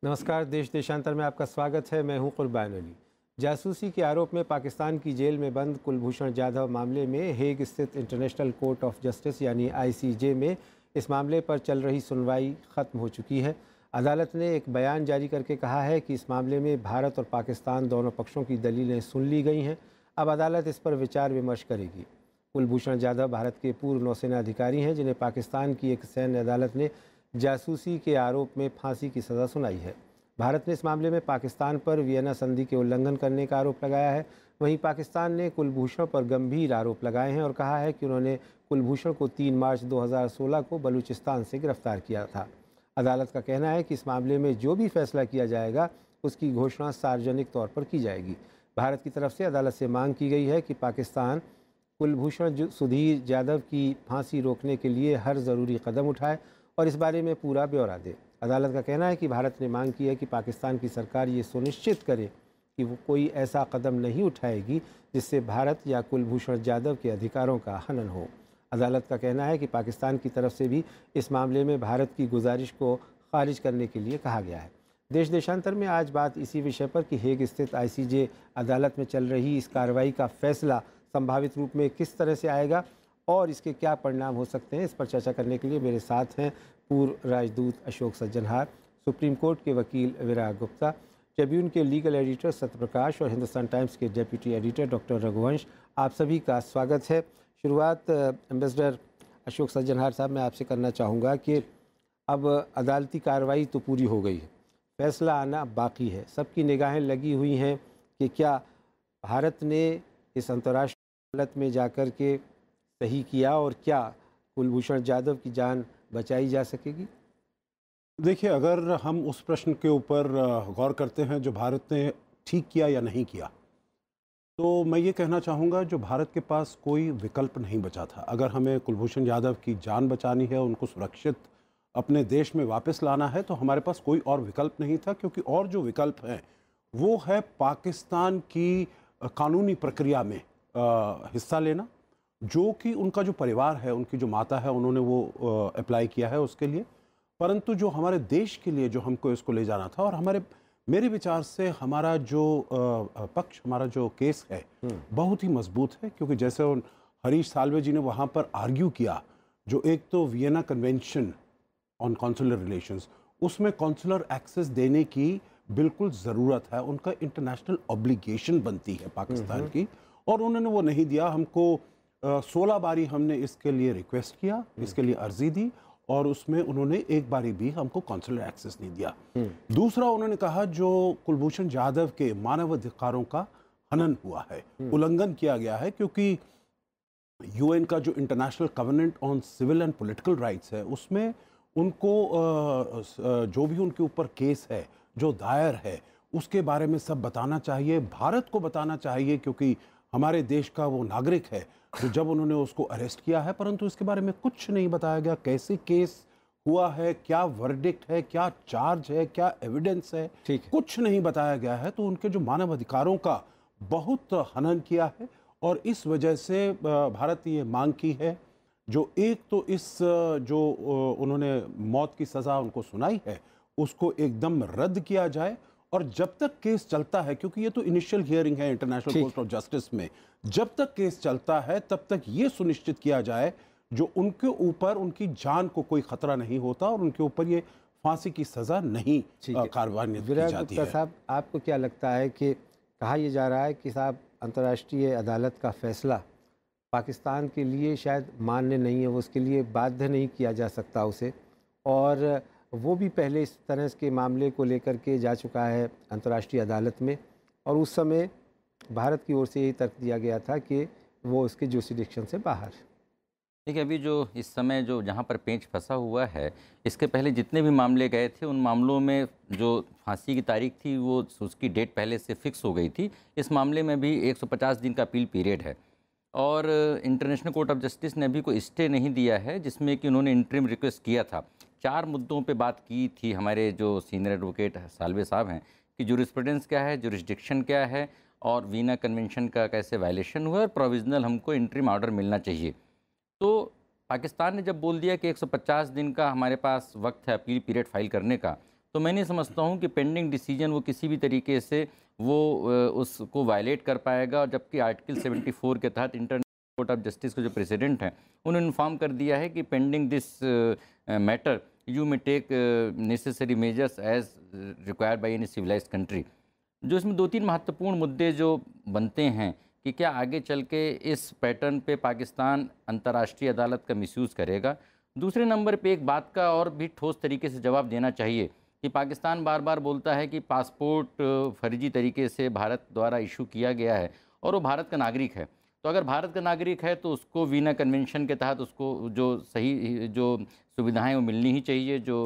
नमस्कार। देश देशांतर में आपका स्वागत है। मैं हूं कुर्बान अली। जासूसी के आरोप में पाकिस्तान की जेल में बंद कुलभूषण जाधव मामले में हेग स्थित इंटरनेशनल कोर्ट ऑफ जस्टिस यानी आईसीजे में इस मामले पर चल रही सुनवाई ख़त्म हो चुकी है। अदालत ने एक बयान जारी करके कहा है कि इस मामले में भारत और पाकिस्तान दोनों पक्षों की दलीलें सुन ली गई हैं। अब अदालत इस पर विचार विमर्श करेगी। कुलभूषण जाधव भारत के पूर्व नौसेना अधिकारी हैं, जिन्हें पाकिस्तान की एक सैन्य अदालत ने जासूसी के आरोप में फांसी की सज़ा सुनाई है। भारत ने इस मामले में पाकिस्तान पर वियना संधि के उल्लंघन करने का आरोप लगाया है। वहीं पाकिस्तान ने कुलभूषण पर गंभीर आरोप लगाए हैं और कहा है कि उन्होंने कुलभूषण को 3 मार्च 2016 को बलूचिस्तान से गिरफ्तार किया था। अदालत का कहना है कि इस मामले में जो भी फैसला किया जाएगा उसकी घोषणा सार्वजनिक तौर पर की जाएगी। भारत की तरफ से अदालत से मांग की गई है कि पाकिस्तान कुलभूषण सुधीर जाधव की फांसी रोकने के लिए हर ज़रूरी कदम उठाए और इस बारे में पूरा ब्यौरा दे। अदालत का कहना है कि भारत ने मांग की है कि पाकिस्तान की सरकार ये सुनिश्चित करे कि वो कोई ऐसा कदम नहीं उठाएगी जिससे भारत या कुलभूषण जाधव के अधिकारों का हनन हो। अदालत का कहना है कि पाकिस्तान की तरफ से भी इस मामले में भारत की गुजारिश को खारिज करने के लिए कहा गया है। देश देशांतर में आज बात इसी विषय पर कि हेग स्थित आईसीजे अदालत में चल रही इस कार्रवाई का फैसला संभावित रूप में किस तरह से आएगा और इसके क्या परिणाम हो सकते हैं, इस पर चर्चा करने के लिए मेरे साथ हैं पूर्व राजदूत अशोक सज्जनहार, सुप्रीम कोर्ट के वकील विराग गुप्ता, ट्रिब्यून के लीगल एडिटर सत्यप्रकाश और हिंदुस्तान टाइम्स के डेप्यूटी एडिटर डॉक्टर रघुवंश। आप सभी का स्वागत है। शुरुआत एम्बेसडर अशोक सज्जनहार साहब मैं आपसे करना चाहूँगा कि अब अदालती कार्रवाई तो पूरी हो गई है, फैसला आना बाकी है। सबकी निगाहें लगी हुई हैं कि क्या भारत ने इस अंतर्राष्ट्रीय अदालत में जाकर के सही किया और क्या कुलभूषण जाधव की जान बचाई जा सकेगी। देखिए, अगर हम उस प्रश्न के ऊपर गौर करते हैं जो भारत ने ठीक किया या नहीं किया, तो मैं ये कहना चाहूँगा जो भारत के पास कोई विकल्प नहीं बचा था। अगर हमें कुलभूषण जाधव की जान बचानी है, उनको सुरक्षित अपने देश में वापस लाना है, तो हमारे पास कोई और विकल्प नहीं था, क्योंकि और जो विकल्प हैं वो है पाकिस्तान की कानूनी प्रक्रिया में हिस्सा लेना, जो कि उनका जो परिवार है, उनकी जो माता है, उन्होंने वो अप्लाई किया है उसके लिए। परंतु जो हमारे देश के लिए जो हमको इसको ले जाना था, और मेरे विचार से हमारा जो पक्ष, हमारा जो केस है बहुत ही मजबूत है, क्योंकि जैसे हरीश साल्वे जी ने वहाँ पर आर्ग्यू किया, जो एक तो Vienna convention on consular relations, उसमें कॉन्सुलर एक्सेस देने की बिल्कुल ज़रूरत है, उनका इंटरनेशनल ऑब्लिगेशन बनती है पाकिस्तान की, और उन्होंने वो नहीं दिया। हमको 16 बारी हमने इसके लिए रिक्वेस्ट किया, इसके लिए अर्जी दी, और उसमें उन्होंने एक बारी भी हमको कॉन्सुलर एक्सेस नहीं दिया। दूसरा, उन्होंने कहा जो कुलभूषण जाधव के मानवाधिकारों का हनन हुआ है, उल्लंघन किया गया है, क्योंकि यूएन का जो international covenant on civil and political rights है, उसमें उनको जो भी उनके ऊपर केस है जो दायर है उसके बारे में सब बताना चाहिए, भारत को बताना चाहिए, क्योंकि हमारे देश का वो नागरिक है। तो जब उन्होंने उसको अरेस्ट किया है, परंतु इसके बारे में कुछ नहीं बताया गया, कैसे केस हुआ है, क्या वर्डिक्ट है, क्या चार्ज है, क्या एविडेंस है, कुछ नहीं बताया गया है। तो उनके जो मानव अधिकारों का बहुत हनन किया है, और इस वजह से भारत ये मांग की है, जो एक तो इस जो उन्होंने मौत की सज़ा उनको सुनाई है उसको एकदम रद्द किया जाए, और जब तक केस चलता है, क्योंकि ये तो इनिशियल हियरिंग है इंटरनेशनल कोर्ट ऑफ जस्टिस में, जब तक केस चलता है तब तक ये सुनिश्चित किया जाए जो उनके ऊपर उनकी जान को कोई खतरा नहीं होता, और उनके ऊपर ये फांसी की सज़ा नहीं कार्रवाई की जाती है। साहब, आपको क्या लगता है कि कहा यह जा रहा है कि साहब अंतर्राष्ट्रीय अदालत का फैसला पाकिस्तान के लिए शायद मान्य नहीं है, वो उसके लिए बाध्य नहीं किया जा सकता उसे, और वो भी पहले इस तरह के मामले को लेकर के जा चुका है अंतर्राष्ट्रीय अदालत में, और उस समय भारत की ओर से यही तर्क दिया गया था कि वो उसके जुरिस्डिक्शन से बाहर। देखिए, अभी जो इस समय जो जहाँ पर पेंच फंसा हुआ है, इसके पहले जितने भी मामले गए थे, उन मामलों में जो फांसी की तारीख थी वो उसकी डेट पहले से फिक्स हो गई थी। इस मामले में भी 150 दिन का अपील पीरियड है, और इंटरनेशनल कोर्ट ऑफ जस्टिस ने अभी कोई स्टे नहीं दिया है, जिसमें कि उन्होंने इंटरिम रिक्वेस्ट किया था। 4 मुद्दों पे बात की थी हमारे जो सीनियर एडवोकेट साल्वे साहब हैं, कि जुरिस्प्रूडेंस क्या है, जुरिस्डिक्शन क्या है, और वीना कन्वेंशन का कैसे वायलेशन हुआ, और प्रोविजनल हमको इंटरिम ऑर्डर मिलना चाहिए। तो पाकिस्तान ने जब बोल दिया कि 150 दिन का हमारे पास वक्त है अपील पीरियड फाइल करने का, तो मैं नहीं समझता हूँ कि पेंडिंग डिसीजन वो किसी भी तरीके से वो उसको वायलेट कर पाएगा। और जबकि आर्टिकल 74 के तहत इंटरनेशनल कोर्ट ऑफ जस्टिस के जो प्रेसिडेंट हैं उन्होंने इन्फॉर्म कर दिया है कि pending this matter you may take necessary measures as required by any civilised country. जो इसमें 2-3 महत्वपूर्ण मुद्दे जो बनते हैं कि क्या आगे चल के इस पैटर्न पे पाकिस्तान अंतर्राष्ट्रीय अदालत का मिसयूज़ करेगा। दूसरे नंबर पे एक बात का और भी ठोस तरीके से जवाब देना चाहिए कि पाकिस्तान बार बार बोलता है कि पासपोर्ट फर्जी तरीके से भारत द्वारा इशू किया गया है और वो भारत का नागरिक है। तो अगर भारत का नागरिक है तो उसको वीना कन्वेंशन के तहत उसको जो सही जो सुविधाएं वो मिलनी ही चाहिए जो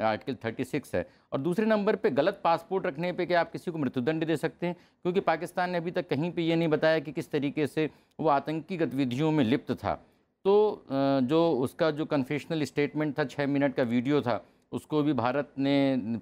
आर्टिकल 36 है। और दूसरे नंबर पे गलत पासपोर्ट रखने पे क्या आप किसी को मृत्युदंड दे सकते हैं, क्योंकि पाकिस्तान ने अभी तक कहीं पे ये नहीं बताया कि किस तरीके से वो आतंकी गतिविधियों में लिप्त था। तो जो उसका जो कन्फेशनल स्टेटमेंट था 6 मिनट का वीडियो था उसको भी भारत ने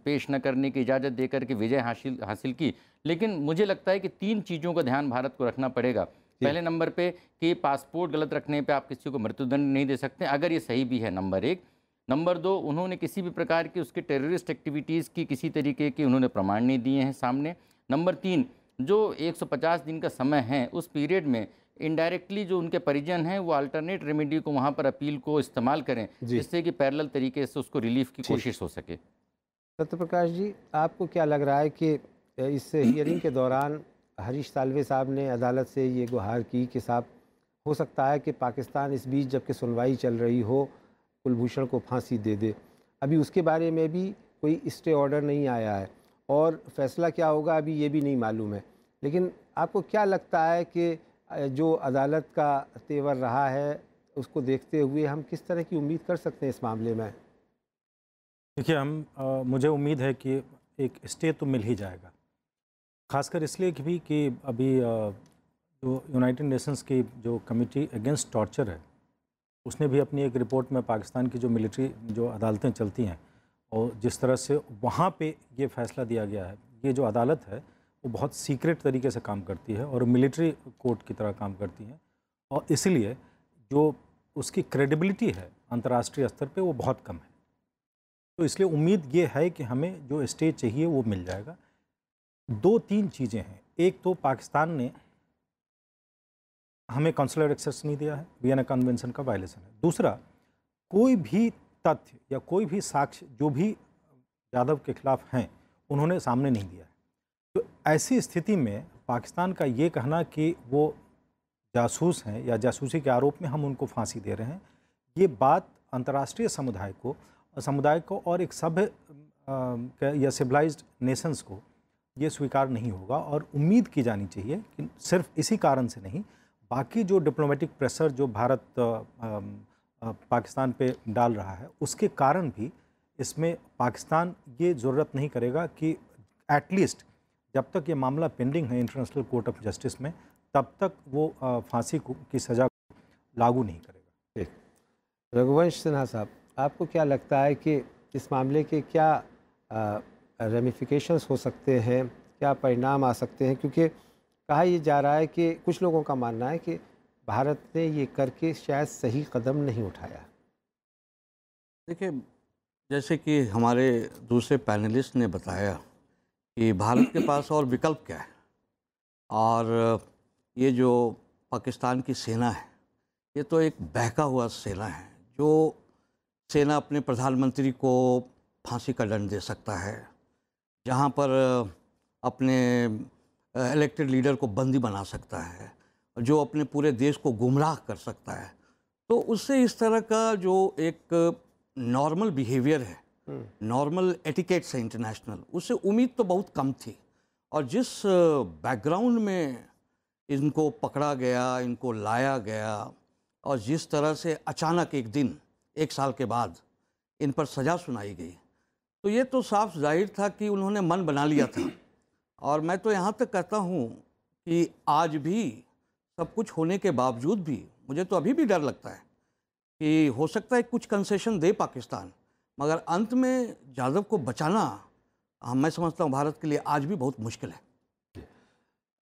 पेश न करने की इजाज़त देकर के विजय हासिल की। लेकिन मुझे लगता है कि 3 चीज़ों का ध्यान भारत को रखना पड़ेगा। पहले नंबर पे कि पासपोर्ट गलत रखने पे आप किसी को मृत्युदंड नहीं दे सकते अगर ये सही भी है, नंबर 1। नंबर 2, उन्होंने किसी भी प्रकार की उसके टेररिस्ट एक्टिविटीज़ की किसी तरीके के उन्होंने प्रमाण नहीं दिए हैं सामने। नंबर 3, जो 150 दिन का समय है उस पीरियड में इनडायरेक्टली जो उनके परिजन हैं वो अल्टरनेट रेमेडी को वहाँ पर अपील को इस्तेमाल करें जिससे कि पैरेलल तरीके से उसको रिलीफ की कोशिश हो सके। सत्यप्रकाश जी, आपको क्या लग रहा है कि इस हियरिंग के दौरान हरीश साल्वे साहब ने अदालत से ये गुहार की कि साहब हो सकता है कि पाकिस्तान इस बीच जबकि सुनवाई चल रही हो कुलभूषण को फांसी दे दे। अभी उसके बारे में भी कोई स्टे ऑर्डर नहीं आया है और फैसला क्या होगा अभी ये भी नहीं मालूम है। लेकिन आपको क्या लगता है कि जो अदालत का तेवर रहा है उसको देखते हुए हम किस तरह की उम्मीद कर सकते हैं इस मामले में? देखिए, मुझे उम्मीद है कि एक स्टे तो मिल ही जाएगा, खासकर इसलिए भी कि अभी जो यूनाइटेड नेशंस की जो कमेटी अगेंस्ट टॉर्चर है उसने भी अपनी एक रिपोर्ट में पाकिस्तान की जो मिलिट्री जो अदालतें चलती हैं और जिस तरह से वहाँ पे ये फैसला दिया गया है, ये जो अदालत है वो बहुत सीक्रेट तरीके से काम करती है और मिलिट्री कोर्ट की तरह काम करती है और इसलिए जो उसकी क्रेडिबिलिटी है अंतर्राष्ट्रीय स्तर पे वो बहुत कम है। तो इसलिए उम्मीद ये है कि हमें जो स्टे चाहिए वो मिल जाएगा। 2-3 चीज़ें हैं। एक तो पाकिस्तान ने हमें कॉन्सुलर एक्सेस नहीं दिया है, वियना कन्वेंशन का वायलेशन है। दूसरा, कोई भी तथ्य या कोई भी साक्ष्य जो भी यादव के खिलाफ हैं उन्होंने सामने नहीं दिया है। तो ऐसी स्थिति में पाकिस्तान का ये कहना कि वो जासूस हैं या जासूसी के आरोप में हम उनको फांसी दे रहे हैं, ये बात अंतर्राष्ट्रीय समुदाय को और एक सभ्य या सिविलाइज्ड नेशंस को ये स्वीकार नहीं होगा। और उम्मीद की जानी चाहिए कि सिर्फ इसी कारण से नहीं, बाकी जो डिप्लोमेटिक प्रेशर जो भारत पाकिस्तान पे डाल रहा है उसके कारण भी इसमें पाकिस्तान ये ज़रूरत नहीं करेगा कि एटलीस्ट जब तक ये मामला पेंडिंग है इंटरनेशनल कोर्ट ऑफ जस्टिस में तब तक वो फांसी की सज़ा लागू नहीं करेगा। रघुवंश सिन्हा साहब, आपको क्या लगता है कि इस मामले के क्या रेमिफिकेशंस हो सकते हैं, क्या परिणाम आ सकते हैं? क्योंकि कहा यह जा रहा है कि कुछ लोगों का मानना है कि भारत ने ये करके शायद सही कदम नहीं उठाया। देखिए, जैसे कि हमारे दूसरे पैनलिस्ट ने बताया कि भारत के पास और विकल्प क्या है, और ये जो पाकिस्तान की सेना है ये तो एक बहका हुआ सेना है। जो सेना अपने प्रधानमंत्री को फांसी का दंड दे सकता है, जहाँ पर अपने इलेक्टेड लीडर को बंदी बना सकता है, जो अपने पूरे देश को गुमराह कर सकता है, तो उससे इस तरह का जो एक नॉर्मल बिहेवियर है, नॉर्मल एटिकेट्स है इंटरनेशनल, उससे उम्मीद तो बहुत कम थी। और जिस बैकग्राउंड में इनको पकड़ा गया, इनको लाया गया, और जिस तरह से अचानक एक दिन 1 साल के बाद इन पर सज़ा सुनाई गई, तो ये तो साफ जाहिर था कि उन्होंने मन बना लिया था। और मैं तो यहाँ तक कहता हूँ कि आज भी सब कुछ होने के बावजूद भी मुझे तो अभी भी डर लगता है कि हो सकता है कुछ कंसेशन दे पाकिस्तान, मगर अंत में यादव को बचाना मैं समझता हूँ भारत के लिए आज भी बहुत मुश्किल है।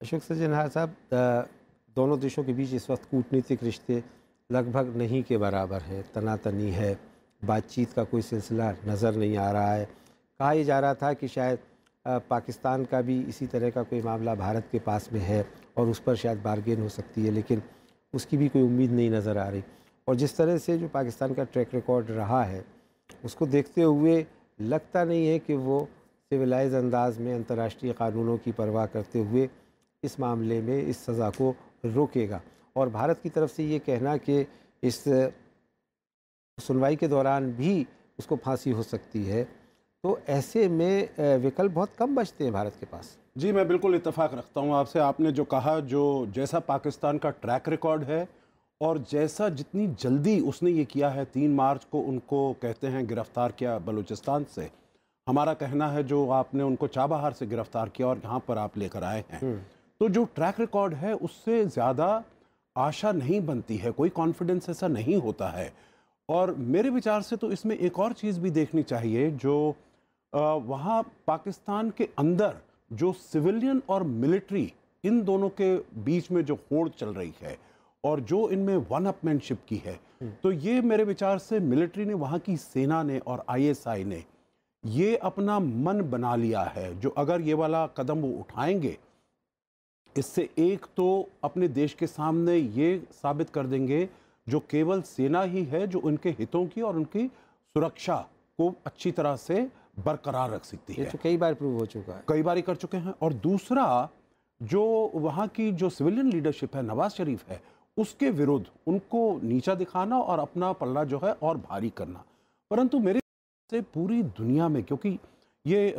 अशोक सज्जनहार साहब, दोनों देशों के बीच इस वक्त कूटनीतिक रिश्ते लगभग नहीं के बराबर हैं, तनातनी है, बातचीत का कोई सिलसिला नज़र नहीं आ रहा है। कहा यह जा रहा था कि शायद पाकिस्तान का भी इसी तरह का कोई मामला भारत के पास में है और उस पर शायद बार्गेन हो सकती है, लेकिन उसकी भी कोई उम्मीद नहीं नज़र आ रही। और जिस तरह से जो पाकिस्तान का ट्रैक रिकॉर्ड रहा है, उसको देखते हुए लगता नहीं है कि वो सिविलाइज अंदाज में अंतर्राष्ट्रीय कानूनों की परवाह करते हुए इस मामले में इस सज़ा को रोकेगा। और भारत की तरफ से ये कहना कि इस सुनवाई के दौरान भी उसको फांसी हो सकती है, तो ऐसे में विकल्प बहुत कम बचते हैं भारत के पास। जी, मैं बिल्कुल इत्तेफाक रखता हूँ आपसे। आपने जो कहा, जो जैसा पाकिस्तान का ट्रैक रिकॉर्ड है और जैसा जितनी जल्दी उसने ये किया है, 3 मार्च को उनको कहते हैं गिरफ्तार किया बलूचिस्तान से। हमारा कहना है जो आपने उनको चाबहार से गिरफ्तार किया और यहाँ पर आप लेकर आए हैं, तो जो ट्रैक रिकॉर्ड है उससे ज़्यादा आशा नहीं बनती है, कोई कॉन्फिडेंस ऐसा नहीं होता है। और मेरे विचार से तो इसमें एक और चीज़ भी देखनी चाहिए, जो वहाँ पाकिस्तान के अंदर जो सिविलियन और मिलिट्री इन दोनों के बीच में जो होड़ चल रही है और जो इनमें वन अपमैनशिप की है, तो ये मेरे विचार से मिलिट्री ने, वहाँ की सेना ने और आईएसआई ने ये अपना मन बना लिया है, जो अगर ये वाला कदम वो उठाएंगे, इससे एक तो अपने देश के सामने ये साबित कर देंगे जो केवल सेना ही है जो उनके हितों की और उनकी सुरक्षा को अच्छी तरह से बरकरार रख सकती है। ये तो कई बार प्रूव हो चुका है, कई बार कर चुके हैं। और दूसरा, जो वहाँ की जो सिविलियन लीडरशिप है, नवाज शरीफ है, उसके विरुद्ध उनको नीचा दिखाना और अपना पल्ला जो है और भारी करना। परंतु मेरे से पूरी दुनिया में, क्योंकि ये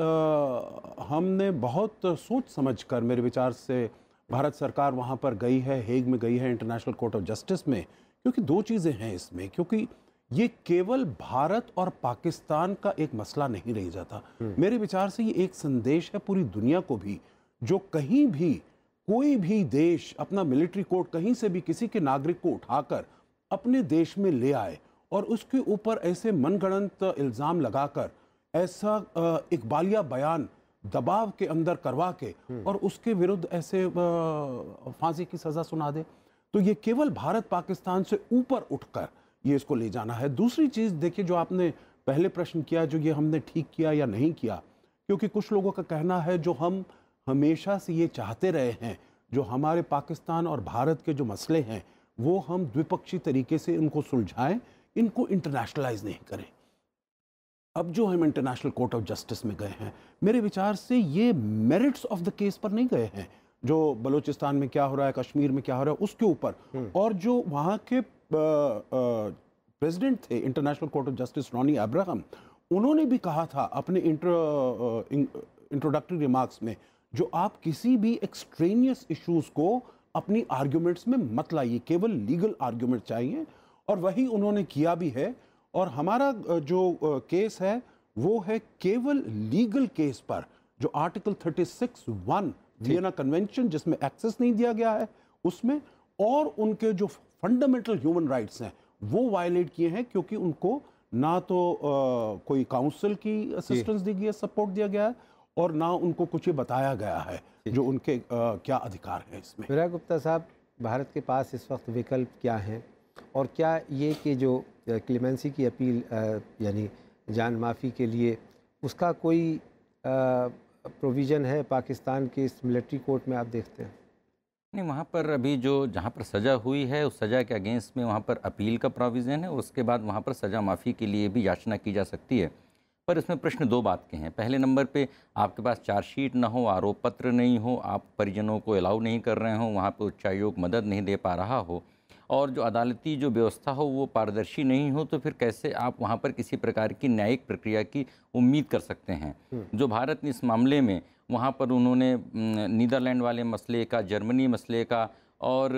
हमने बहुत सोच समझ कर, मेरे विचार से भारत सरकार वहाँ पर गई है, हेग में गई है, इंटरनेशनल कोर्ट ऑफ जस्टिस में, क्योंकि 2 चीज़ें हैं इसमें। क्योंकि ये केवल भारत और पाकिस्तान का एक मसला नहीं रह जाता। मेरे विचार से ये एक संदेश है पूरी दुनिया को भी, जो कहीं भी कोई भी देश अपना मिलिट्री कोर्ट कहीं से भी किसी के नागरिक को उठाकर अपने देश में ले आए और उसके ऊपर ऐसे मनगढ़ंत इल्ज़ाम लगाकर ऐसा इकबालिया बयान दबाव के अंदर करवा के और उसके विरुद्ध ऐसे फांसी की सज़ा सुना दे, तो ये केवल भारत पाकिस्तान से ऊपर उठकर ये इसको ले जाना है। दूसरी चीज़ देखिए, जो आपने पहले प्रश्न किया, जो ये हमने ठीक किया या नहीं किया, क्योंकि कुछ लोगों का कहना है जो हम हमेशा से ये चाहते रहे हैं, जो हमारे पाकिस्तान और भारत के जो मसले हैं वो हम द्विपक्षीय तरीके से इनको सुलझाएं, इनको इंटरनेशनलाइज नहीं करें। अब जो हम इंटरनेशनल कोर्ट ऑफ जस्टिस में गए हैं, मेरे विचार से ये मेरिट्स ऑफ द केस पर नहीं गए हैं, जो बलूचिस्तान में क्या हो रहा है, कश्मीर में क्या हो रहा है उसके ऊपर। और जो वहाँ के प्रेसिडेंट थे international court of justice, Ronnie Abraham, उन्होंने भी कहा था अपने इंट्रोडक्टरी रिमार्क्स में, जो आप किसी भी एक्सट्रेनियस इश्यूज को अपनी आर्ग्यूमेंट्स में मत लाइए, केवल लीगल आर्ग्यूमेंट चाहिए। और वही उन्होंने किया भी है। और हमारा जो केस है वो है केवल लीगल केस पर, जो आर्टिकल 36(1) वियना कन्वेंशन, जिसमें एक्सेस नहीं दिया गया है उसमें, और उनके जो फंडामेंटल ह्यूमन राइट्स हैं वो वायलेट किए हैं, क्योंकि उनको ना तो कोई काउंसिल की असिस्टेंस दी गई है, सपोर्ट दिया गया है, और ना उनको कुछ ये बताया गया है जो उनके क्या अधिकार है इसमें। विराग गुप्ता साहब, भारत के पास इस वक्त विकल्प क्या हैं, और क्या ये कि जो क्लेमेंसी की अपील यानी जान माफ़ी के लिए, उसका कोई प्रोविज़न है पाकिस्तान के इस मिलिट्री कोर्ट में, आप देखते हैं? नहीं, वहाँ पर अभी जो जहाँ पर सज़ा हुई है उस सज़ा के अगेंस्ट में वहाँ पर अपील का प्रोविज़न है, और उसके बाद वहाँ पर सज़ा माफ़ी के लिए भी याचना की जा सकती है। पर इसमें प्रश्न 2 बात के हैं। पहले नंबर पे आपके पास चार्जशीट ना हो, आरोप पत्र नहीं हो, आप परिजनों को अलाउ नहीं कर रहे हो, वहाँ पर उच्चायोग मदद नहीं दे पा रहा हो, और जो अदालती जो व्यवस्था हो वो पारदर्शी नहीं हो, तो फिर कैसे आप वहाँ पर किसी प्रकार की न्यायिक प्रक्रिया की उम्मीद कर सकते हैं। जो भारत ने इस मामले में, वहाँ पर उन्होंने नीदरलैंड वाले मसले का, जर्मनी मसले का और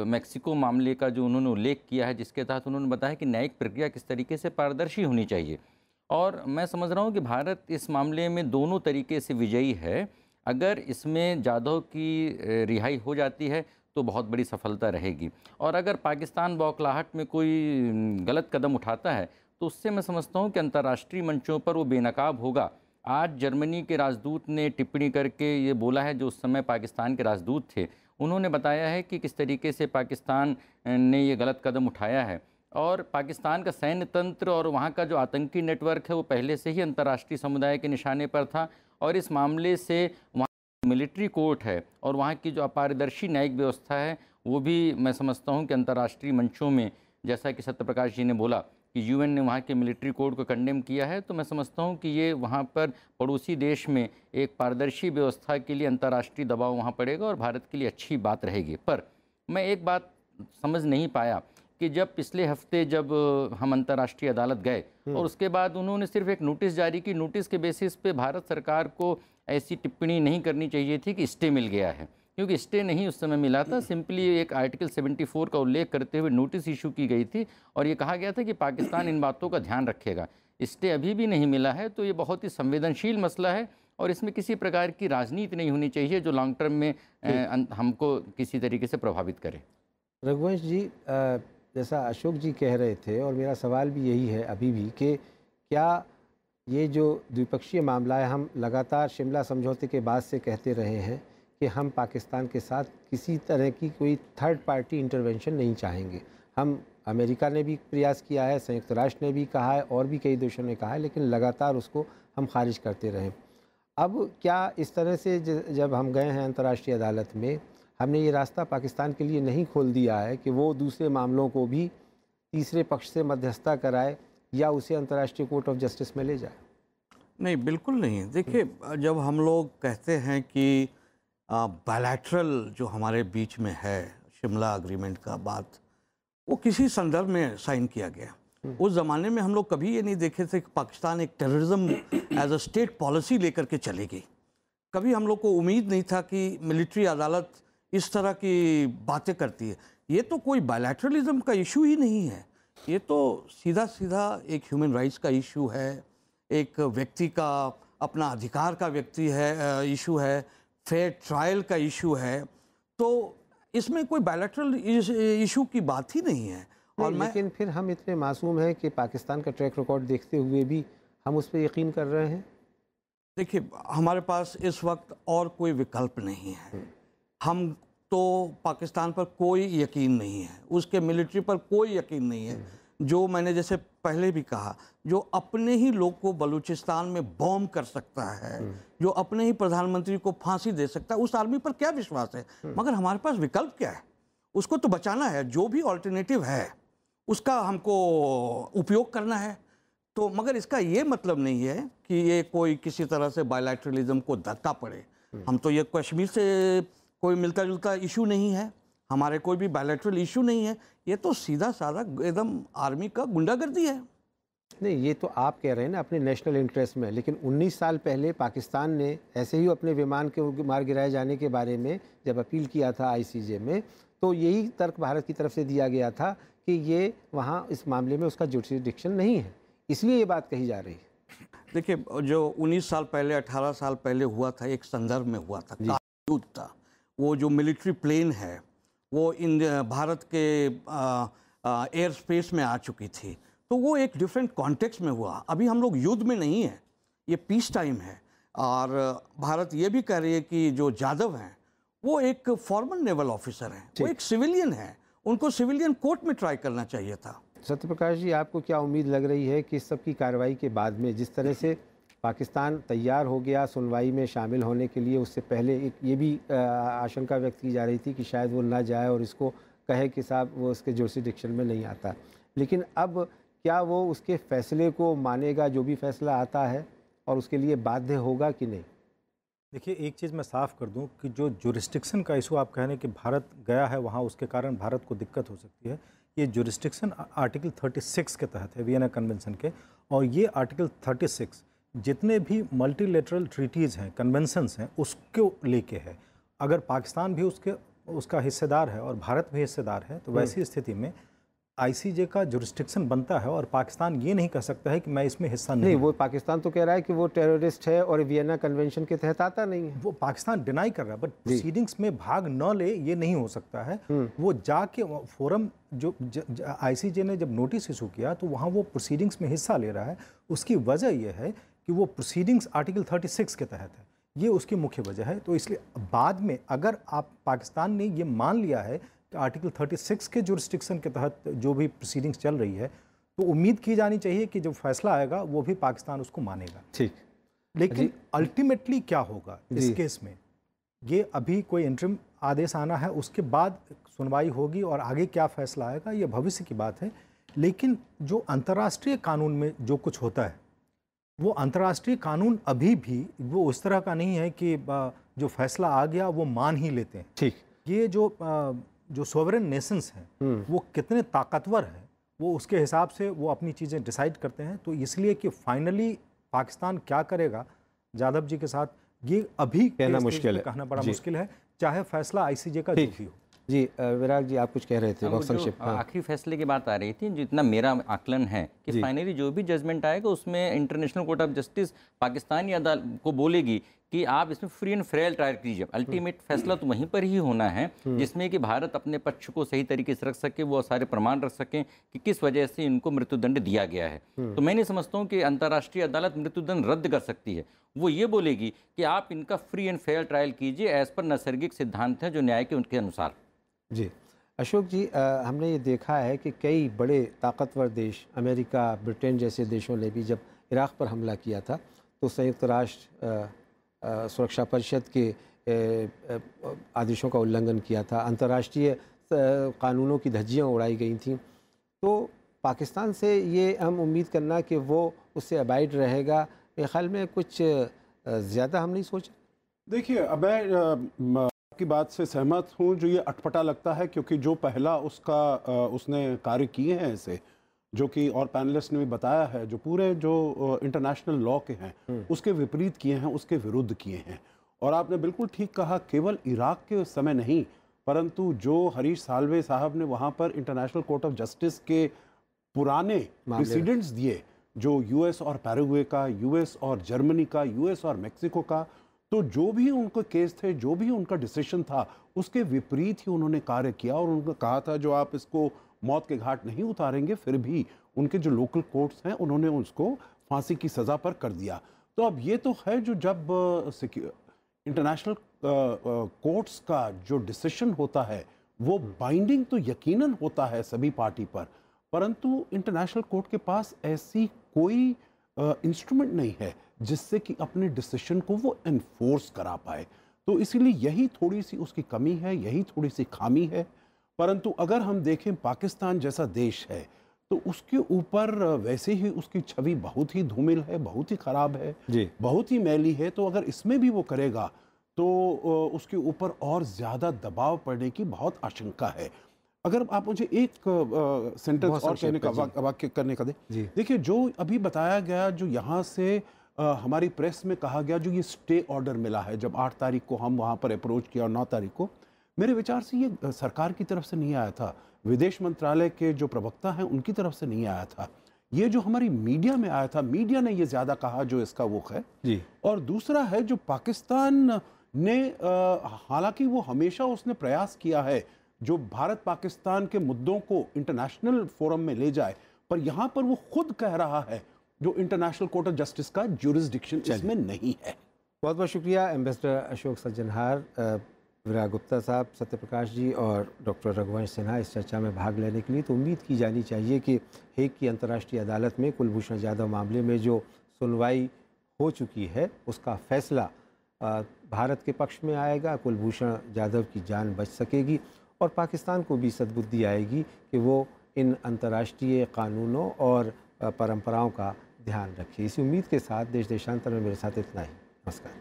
मैक्सिको मामले का जो उन्होंने उल्लेख किया है, जिसके तहत उन्होंने बताया कि न्यायिक प्रक्रिया किस तरीके से पारदर्शी होनी चाहिए। और मैं समझ रहा हूँ कि भारत इस मामले में दोनों तरीके से विजयी है। अगर इसमें जाधव की रिहाई हो जाती है तो बहुत बड़ी सफलता रहेगी, और अगर पाकिस्तान बौखलाहट में कोई गलत कदम उठाता है तो उससे मैं समझता हूँ कि अंतर्राष्ट्रीय मंचों पर वो बेनकाब होगा। आज जर्मनी के राजदूत ने टिप्पणी करके ये बोला है, जो उस समय पाकिस्तान के राजदूत थे, उन्होंने बताया है कि किस तरीके से पाकिस्तान ने ये गलत कदम उठाया है। और पाकिस्तान का सैन्य तंत्र और वहाँ का जो आतंकी नेटवर्क है वो पहले से ही अंतर्राष्ट्रीय समुदाय के निशाने पर था। और इस मामले से वहाँ मिलिट्री कोर्ट है और वहाँ की जो अपारदर्शी न्यायिक व्यवस्था है वो भी मैं समझता हूँ कि अंतर्राष्ट्रीय मंचों में, जैसा कि सत्यप्रकाश जी ने बोला कि यूएन ने वहाँ के मिलिट्री कोर्ट को कंडेम किया है, तो मैं समझता हूँ कि ये वहाँ पर पड़ोसी देश में एक पारदर्शी व्यवस्था के लिए अंतर्राष्ट्रीय दबाव वहाँ पड़ेगा और भारत के लिए अच्छी बात रहेगी। पर मैं एक बात समझ नहीं पाया कि जब पिछले हफ्ते जब हम अंतर्राष्ट्रीय अदालत गए और उसके बाद उन्होंने सिर्फ एक नोटिस जारी की, नोटिस के बेसिस पे भारत सरकार को ऐसी टिप्पणी नहीं करनी चाहिए थी कि स्टे मिल गया है, क्योंकि स्टे नहीं उस समय मिला था। सिंपली एक आर्टिकल 74 का उल्लेख करते हुए नोटिस इशू की गई थी और ये कहा गया था कि पाकिस्तान इन बातों का ध्यान रखेगा। स्टे अभी भी नहीं मिला है, तो ये बहुत ही संवेदनशील मसला है और इसमें किसी प्रकार की राजनीति नहीं होनी चाहिए जो लॉन्ग टर्म में हमको किसी तरीके से प्रभावित करे। रघुवंश जी, जैसा अशोक जी कह रहे थे और मेरा सवाल भी यही है अभी भी कि क्या ये जो द्विपक्षीय मामला है, हम लगातार शिमला समझौते के बाद से कहते रहे हैं कि हम पाकिस्तान के साथ किसी तरह की कोई थर्ड पार्टी इंटरवेंशन नहीं चाहेंगे। हम अमेरिका ने भी प्रयास किया है, संयुक्त राष्ट्र ने भी कहा है और भी कई देशों ने कहा है, लेकिन लगातार उसको हम खारिज करते रहे। अब क्या इस तरह से जब हम गए हैं अंतर्राष्ट्रीय अदालत में, हमने ये रास्ता पाकिस्तान के लिए नहीं खोल दिया है कि वो दूसरे मामलों को भी तीसरे पक्ष से मध्यस्थता कराए या उसे अंतर्राष्ट्रीय कोर्ट ऑफ जस्टिस में ले जाए? नहीं, बिल्कुल नहीं। देखिए, जब हम लोग कहते हैं कि बायलैटरल जो हमारे बीच में है शिमला एग्रीमेंट का बात, वो किसी संदर्भ में साइन किया गया। उस ज़माने में हम लोग कभी ये नहीं देखे थे कि पाकिस्तान एक terrorism as a state policy लेकर के चलेगी। कभी हम लोग को उम्मीद नहीं था कि मिलिट्री अदालत इस तरह की बातें करती है। ये तो कोई बायलैटरलिज्म का इशू ही नहीं है, ये तो सीधा सीधा एक ह्यूमन राइट्स का इशू है, एक व्यक्ति का अपना अधिकार का व्यक्ति है इशू है, फेयर ट्रायल का इशू है। तो इसमें कोई बायलैटरल इशू की बात ही नहीं है। और लेकिन फिर हम इतने मासूम हैं कि पाकिस्तान का ट्रैक रिकॉर्ड देखते हुए भी हम उस पर यकीन कर रहे हैं। देखिए, हमारे पास इस वक्त और कोई विकल्प नहीं है। हम तो पाकिस्तान पर कोई यकीन नहीं है, उसके मिलिट्री पर कोई यकीन नहीं है। जो मैंने जैसे पहले भी कहा, जो अपने ही लोग को बलूचिस्तान में बॉम्ब कर सकता है, जो अपने ही प्रधानमंत्री को फांसी दे सकता है, उस आर्मी पर क्या विश्वास है? मगर हमारे पास विकल्प क्या है? उसको तो बचाना है। जो भी ऑल्टरनेटिव है उसका हमको उपयोग करना है। तो मगर इसका ये मतलब नहीं है कि ये कोई किसी तरह से बायलैटरलिज्म को धक्का पड़े। हम तो ये कश्मीर से कोई मिलता जुलता इशू नहीं है, हमारे कोई भी बायलैटरल इशू नहीं है। ये तो सीधा साधा एकदम आर्मी का गुंडागर्दी है। नहीं, ये तो आप कह रहे हैं ना अपने नेशनल इंटरेस्ट में, लेकिन 19 साल पहले पाकिस्तान ने ऐसे ही अपने विमान के मार गिराए जाने के बारे में जब अपील किया था आईसीजे में, तो यही तर्क भारत की तरफ से दिया गया था कि ये वहाँ इस मामले में उसका जुरिसडिक्शन नहीं है, इसलिए ये बात कही जा रही है। देखिए, जो 19 साल पहले 18 साल पहले हुआ था, एक संदर्भ में हुआ था, युद्ध था। वो जो मिलिट्री प्लेन है वो इन भारत के एयर स्पेस में आ चुकी थी, तो वो एक डिफरेंट कॉन्टेक्स्ट में हुआ। अभी हम लोग युद्ध में नहीं है, ये पीस टाइम है। और भारत ये भी कह रही है कि जो जाधव हैं वो एक फॉर्मल नेवल ऑफिसर हैं, वो एक सिविलियन है, उनको सिविलियन कोर्ट में ट्राई करना चाहिए था। सत्यप्रकाश जी, आपको क्या उम्मीद लग रही है कि इस सब की कार्रवाई के बाद में जिस तरह से पाकिस्तान तैयार हो गया सुनवाई में शामिल होने के लिए, उससे पहले एक ये भी आशंका व्यक्त की जा रही थी कि शायद वो ना जाए और इसको कहे कि साहब वो उसके जुरिसडिक्शन में नहीं आता, लेकिन अब क्या वो उसके फैसले को मानेगा जो भी फैसला आता है और उसके लिए बाध्य होगा कि नहीं? देखिए, एक चीज़ मैं साफ कर दूं कि जो जुरिसडिक्शन का इशू आप कह रहे हैं कि भारत गया है वहाँ, उसके कारण भारत को दिक्कत हो सकती है, ये जुरिसडिक्शन आर्टिकल 36 के तहत है, वियना कन्वेंशन के। और ये आर्टिकल 36 जितने भी मल्टीलेटरल ट्रीटीज़ हैं, कन्वेंशंस हैं, उसको लेके है। अगर पाकिस्तान भी उसका हिस्सेदार है और भारत भी हिस्सेदार है, तो वैसी स्थिति में आईसीजे का जुरिसडिक्शन बनता है और पाकिस्तान ये नहीं कह सकता है कि मैं इसमें हिस्सा नहीं। वो पाकिस्तान तो कह रहा है कि वो टेररिस्ट है और वियना कन्वेंशन के तहत आता नहीं है। वो पाकिस्तान डिनाई कर रहा है, बट प्रोसीडिंग्स में भाग न ले, ये नहीं हो सकता है। वो जाके फोरम जो आईसीजे ने जब नोटिस इशू किया तो वहाँ वो प्रोसीडिंग्स में हिस्सा ले रहा है। उसकी वजह यह है कि वो प्रोसीडिंग्स आर्टिकल 36 के तहत है, ये उसकी मुख्य वजह है। तो इसलिए बाद में अगर आप पाकिस्तान ने ये मान लिया है आर्टिकल 36 के जुरिस्डिक्शन के तहत जो भी प्रोसीडिंग्स चल रही है, तो उम्मीद की जानी चाहिए कि जो फैसला आएगा वो भी पाकिस्तान उसको मानेगा। ठीक, लेकिन अल्टीमेटली क्या होगा इस केस में, ये अभी कोई इंटरिम आदेश आना है, उसके बाद सुनवाई होगी और आगे क्या फैसला आएगा ये भविष्य की बात है। लेकिन जो अंतर्राष्ट्रीय कानून में जो कुछ होता है, वो अंतर्राष्ट्रीय कानून अभी भी वो उस तरह का नहीं है कि जो फैसला आ गया वो मान ही लेते हैं। ठीक, ये जो सोवरेन नेशंस हैं वो कितने ताकतवर हैं, वो उसके हिसाब से वो अपनी चीज़ें डिसाइड करते हैं। तो इसलिए कि फाइनली पाकिस्तान क्या करेगा जाधव जी के साथ, ये अभी कहना मुश्किल है, कहना बड़ा मुश्किल है, चाहे फैसला आईसीजे का जो भी हो। जी विराग जी, आप कुछ कह रहे थे बहुत संक्षिप्त। आखिरी फैसले की बात आ रही थी, जितना मेरा आकलन है कि फाइनली जो भी जजमेंट आएगा उसमें international court of justice Pakistani अदालत को बोलेगी कि आप इसमें फ्री एंड फेयर ट्रायल कीजिए। अल्टीमेट फैसला तो वहीं पर ही होना है जिसमें कि भारत अपने पक्ष को सही तरीके से रख सके, वो सारे प्रमाण रख सकें कि किस वजह से इनको मृत्युदंड दिया गया है। तो मैं नहीं समझता हूँ कि अंतर्राष्ट्रीय अदालत मृत्युदंड रद्द कर सकती है। वो ये बोलेगी कि आप इनका फ्री एंड फेयर ट्रायल कीजिए एज पर नैसर्गिक सिद्धांत हैं जो न्याय के उनके अनुसार। जी अशोक जी, हमने ये देखा है कि कई बड़े ताकतवर देश, अमेरिका, ब्रिटेन जैसे देशों ने भी जब इराक़ पर हमला किया था तो संयुक्त राष्ट्र सुरक्षा परिषद के आदेशों का उल्लंघन किया था, अंतर्राष्ट्रीय कानूनों की धज्जियाँ उड़ाई गई थीं। तो पाकिस्तान से ये हम उम्मीद करना कि वो उससे अबाइड रहेगा, मेरे ख्याल में कुछ ज़्यादा हम नहीं सोच। देखिए, अब मैं की बात से सहमत हूँ, जो ये अटपटा लगता है क्योंकि जो पहला उसने कार्य किए हैं ऐसे, जो कि और पैनलिस्ट ने भी बताया है, जो पूरे जो इंटरनेशनल लॉ के हैं उसके विपरीत किए हैं, उसके विरुद्ध किए हैं। और आपने बिल्कुल ठीक कहा, केवल इराक़ के समय नहीं, परंतु जो हरीश साल्वे साहब ने वहाँ पर इंटरनेशनल कोर्ट ऑफ जस्टिस के पुराने प्रेसिडेंट्स दिए, जो यूएस और पैराग्वे का, यूएस और जर्मनी का, यूएस और मेक्सिको का, तो जो भी उनके केस थे, जो भी उनका डिसीजन था, उसके विपरीत ही उन्होंने कार्य किया। और उन्होंने कहा था जो आप इसको मौत के घाट नहीं उतारेंगे, फिर भी उनके जो लोकल कोर्ट्स हैं उन्होंने उसको फांसी की सज़ा पर कर दिया। तो अब ये तो है जो जब इंटरनेशनल कोर्ट्स का जो डिसीजन होता है वो बाइंडिंग तो यकीनन होता है सभी पार्टी पर, परंतु इंटरनेशनल कोर्ट के पास ऐसी कोई इंस्ट्रूमेंट नहीं है जिससे कि अपने डिसीजन को वो एनफोर्स करा पाए। तो इसीलिए यही थोड़ी सी उसकी कमी है, यही थोड़ी सी खामी है। परंतु अगर हम देखें पाकिस्तान जैसा देश है तो उसके ऊपर वैसे ही उसकी छवि बहुत ही धूमिल है, बहुत ही ख़राब है जी, बहुत ही मैली है। तो अगर इसमें भी वो करेगा तो उसके ऊपर और ज़्यादा दबाव पड़ने की बहुत आशंका है। अगर आप मुझे एक सेंटेंस और कहने का वाक्य करने का दें। देखिए, जो अभी बताया गया, जो यहाँ से हमारी प्रेस में कहा गया, जो ये स्टे ऑर्डर मिला है, जब 8 तारीख को हम वहाँ पर अप्रोच किया और 9 तारीख को, मेरे विचार से ये सरकार की तरफ से नहीं आया था, विदेश मंत्रालय के जो प्रवक्ता हैं उनकी तरफ से नहीं आया था, ये जो हमारी मीडिया में आया था, मीडिया ने ये ज़्यादा कहा जो इसका वो है जी। और दूसरा है जो पाकिस्तान ने हालांकि वो हमेशा उसने प्रयास किया है जो भारत पाकिस्तान के मुद्दों को इंटरनेशनल फोरम में ले जाए, पर यहाँ पर वो खुद कह रहा है जो इंटरनेशनल कोर्ट ऑफ जस्टिस का ज्यूरिसडिक्शन इसमें नहीं है। बहुत बहुत शुक्रिया एम्बेसडर अशोक सज्जनहार, विराग गुप्ता साहब, सत्यप्रकाश जी और डॉक्टर रघुवंश सिन्हा इस चर्चा में भाग लेने के लिए। तो उम्मीद की जानी चाहिए कि हेग की अंतर्राष्ट्रीय अदालत में कुलभूषण जाधव मामले में जो सुनवाई हो चुकी है उसका फैसला भारत के पक्ष में आएगा, कुलभूषण जाधव की जान बच सकेगी और पाकिस्तान को भी सद्बुद्धि आएगी कि वो इन अंतर्राष्ट्रीय कानूनों और परंपराओं का ध्यान रखे। इसी उम्मीद के साथ देश देशांतर में मेरे साथ इतना ही। नमस्कार।